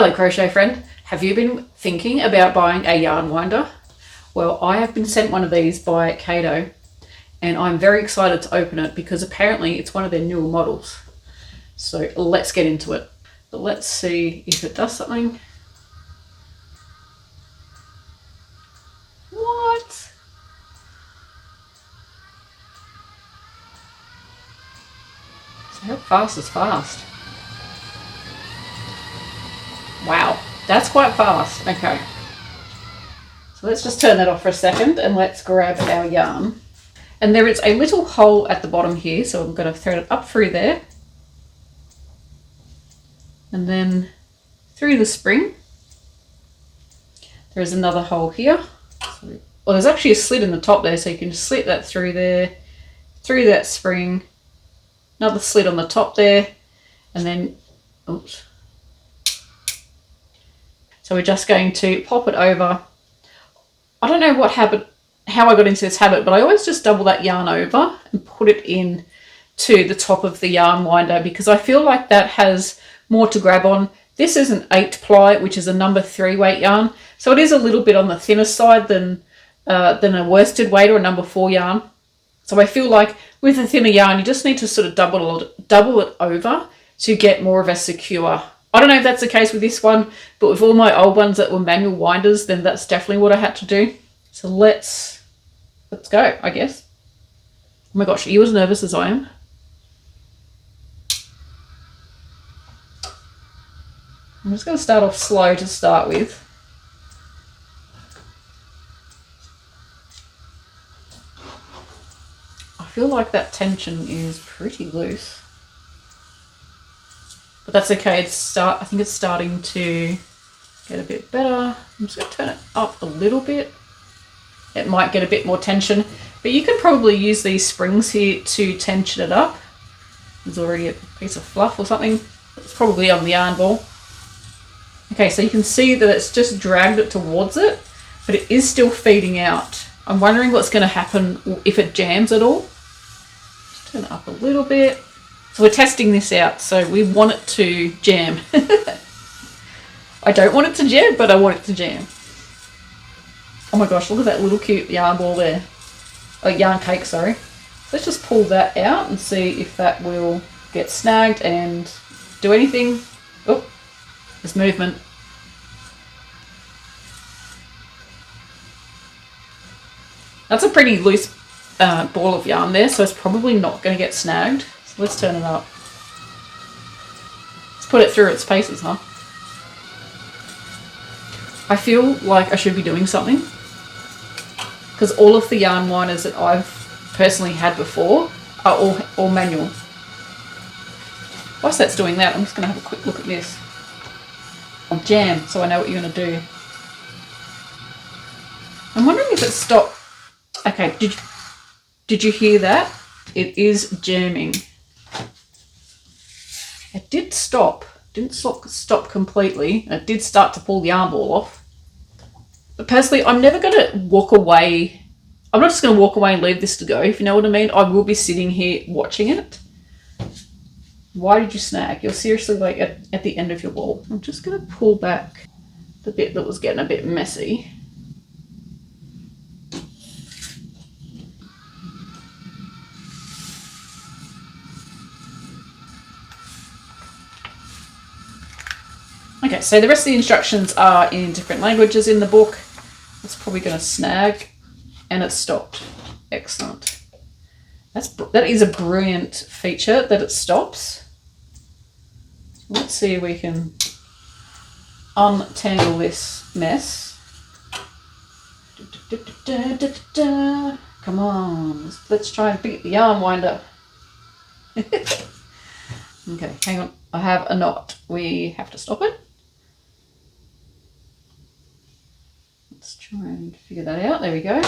Hello crochet friend, have you been thinking about buying a yarn winder? Well, I have been sent one of these by Caydo and I'm very excited to open it because apparently it's one of their newer models. So let's get into it. But let's see if it does something. What? So how fast is fast? Wow, that's quite fast. Okay. So let's just turn that off for a second and let's grab our yarn. And there is a little hole at the bottom here, so I'm going to thread it up through there. And then through the spring. There's another hole here. Well, there's actually a slit in the top there, so you can just slit that through there, through that spring. Another slit on the top there, and then, oops. So we're just going to pop it over. I don't know how I got into this habit, but I always just double that yarn over and put it in to the top of the yarn winder because I feel like that has more to grab on. This is an 8 ply, which is a number 3 weight yarn. So it is a little bit on the thinner side than a worsted weight or a number 4 yarn. So I feel like with a thinner yarn, you just need to sort of double it over to get more of a secure. I don't know if that's the case with this one, but with all my old ones that were manual winders, then that's definitely what I had to do. So let's go, I guess. Oh my gosh, are you as nervous as I am? I'm just going to start off slow to start with. I feel like that tension is pretty loose. But that's okay, I think it's starting to get a bit better. I'm just going to turn it up a little bit. It might get a bit more tension, but you could probably use these springs here to tension it up. There's already a piece of fluff or something. It's probably on the yarn ball. Okay, so you can see that it's just dragged it towards it, but it is still feeding out. I'm wondering what's going to happen if it jams at all. Just turn it up a little bit. So we're testing this out, so we want it to jam. I don't want it to jam, but I want it to jam. Oh my gosh, look at that little cute yarn ball there. Oh, yarn cake, sorry. So let's just pull that out and see if that will get snagged and do anything. Oh, there's movement. That's a pretty loose ball of yarn there, so it's probably not going to get snagged. So let's turn it up. Let's put it through its paces, huh? I feel like I should be doing something because all of the yarn winders that I've personally had before are all manual. Whilst that's doing that, I'm just going to have a quick look at this. I'll jam so I know what you're going to do. I'm wondering if it stopped. Okay, did you hear that? It is jamming. It did stop. Didn't stop completely. It did start to pull the yarn ball off. But personally, I'm never going to walk away. I'm not just going to walk away and leave this to go, if you know what I mean. I will be sitting here watching it. Why did you snag? You're seriously like at the end of your ball. I'm just going to pull back the bit that was getting a bit messy. Okay, so the rest of the instructions are in different languages in the book. It's probably going to snag, and it stopped. Excellent. That is a brilliant feature that it stops. Let's see if we can untangle this mess. Come on, let's try and beat the yarn winder. Okay, hang on. I have a knot. We have to stop it. Let's try and figure that out. There we go.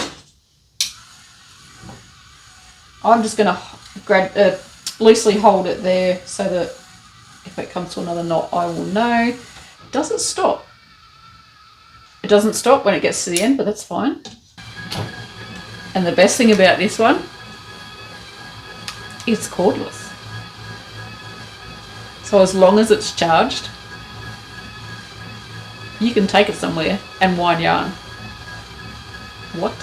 I'm just going to loosely hold it there so that if it comes to another knot, I will know. It doesn't stop. It doesn't stop when it gets to the end, but that's fine. And the best thing about this one, it's cordless. So as long as it's charged, you can take it somewhere and wind yarn. What?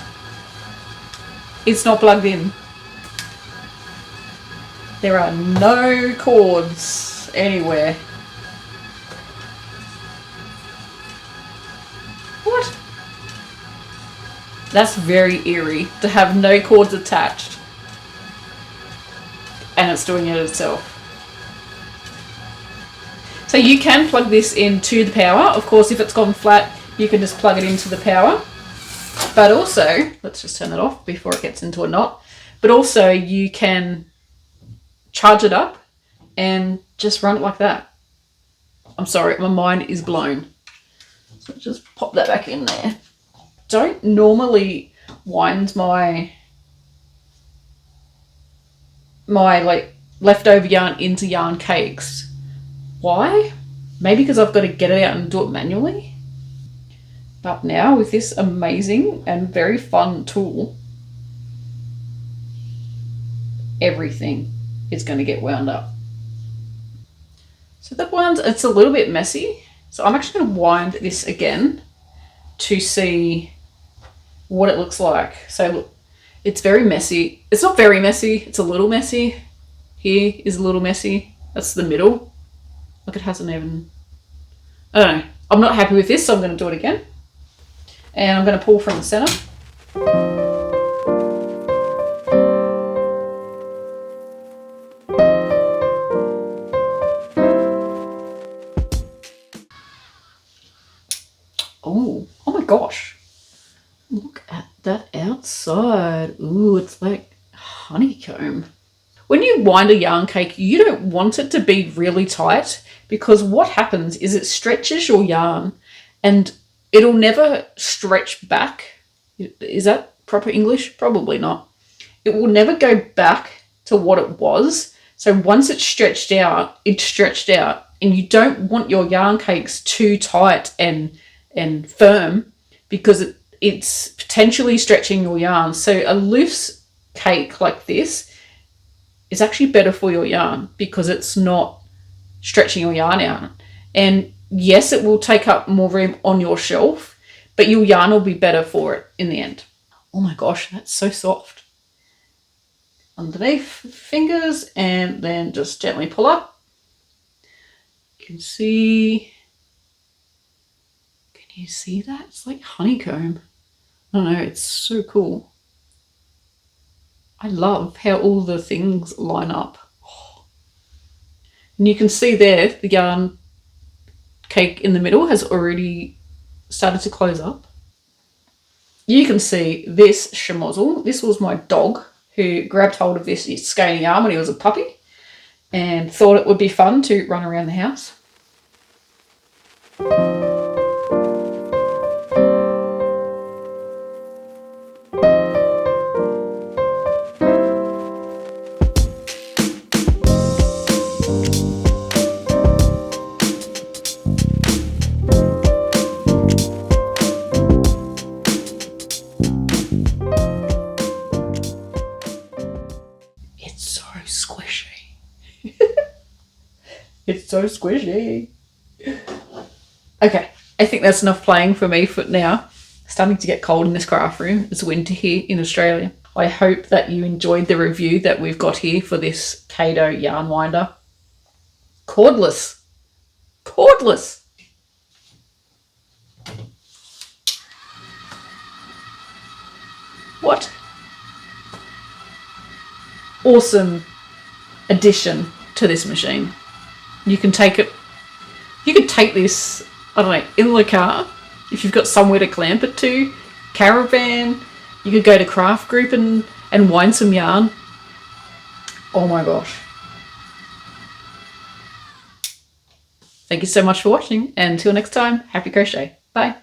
It's not plugged in. There are no cords anywhere. What? That's very eerie to have no cords attached and it's doing it itself. So you can plug this into the power. Of course, if it's gone flat, you can just plug it into the power. But also, let's just turn it off before it gets into a knot. But also you can charge it up and just run it like that. I'm sorry, my mind is blown. So just pop that back in there. Don't normally wind my like leftover yarn into yarn cakes. Why? Maybe because I've got to get it out and do it manually. But now with this amazing and very fun tool, everything is going to get wound up. So that winds, it's a little bit messy. So I'm actually going to wind this again to see what it looks like. So look, it's very messy. It's not very messy. It's a little messy. Here is a little messy. That's the middle. Look, it hasn't even, I don't know. I'm not happy with this, so I'm going to do it again. And I'm going to pull from the center. Oh my gosh. Look at that outside. Ooh, it's like honeycomb. When you wind a yarn cake, you don't want it to be really tight because what happens is it stretches your yarn and it'll never stretch back. Is that proper English? Probably not. It will never go back to what it was. So once it's stretched out, and you don't want your yarn cakes too tight and firm because it's potentially stretching your yarn. So a loose cake like this is actually better for your yarn because it's not stretching your yarn out. And yes, it will take up more room on your shelf, but your yarn will be better for it in the end. Oh my gosh, that's so soft. Underneath fingers and then just gently pull up. You can see, can you see that? It's like honeycomb. I don't know, it's so cool. I love how all the things line up. Oh. And you can see there, the yarn cake in the middle has already started to close up. You can see this schmozzle. This was my dog who grabbed hold of this skein yarn when he was a puppy and thought it would be fun to run around the house. It's so squishy. Okay, I think that's enough playing for me for now. It's starting to get cold in this craft room. It's winter here in Australia. I hope that you enjoyed the review that we've got here for this Caydo Yarn Winder. Cordless. Cordless. What? Awesome addition to this machine. You can take it, you could take this, I don't know, in the car, if you've got somewhere to clamp it to, caravan, you could go to craft group and wind some yarn. Oh my gosh. Thank you so much for watching, and until next time, happy crochet. Bye.